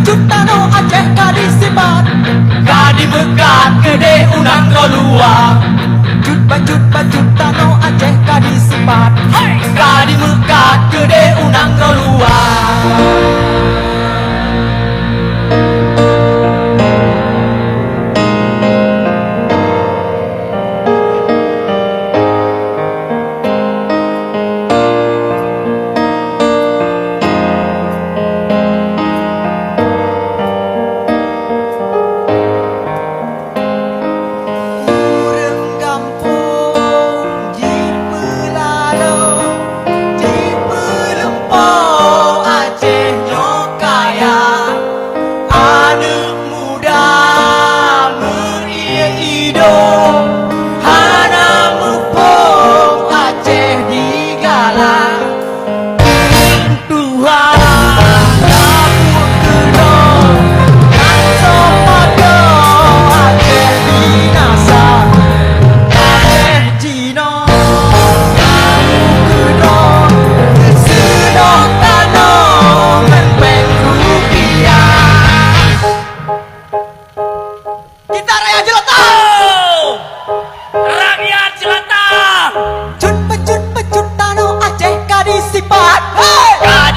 Cut tano Aceh kadi sibat, Kadi bekat gede unang golua. cut tano Aceh kadi sibat. Kadi bekat gede unang golua.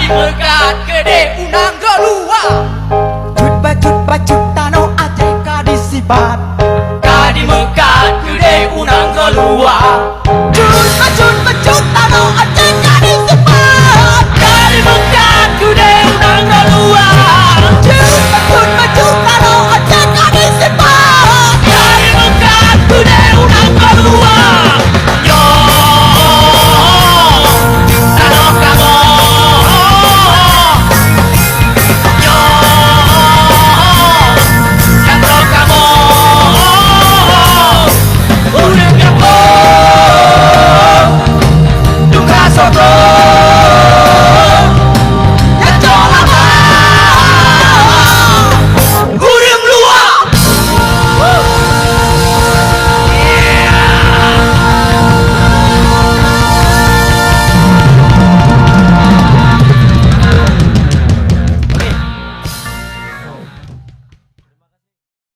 Bekat gede unang golua. Cut tano Aceh kadi sibat.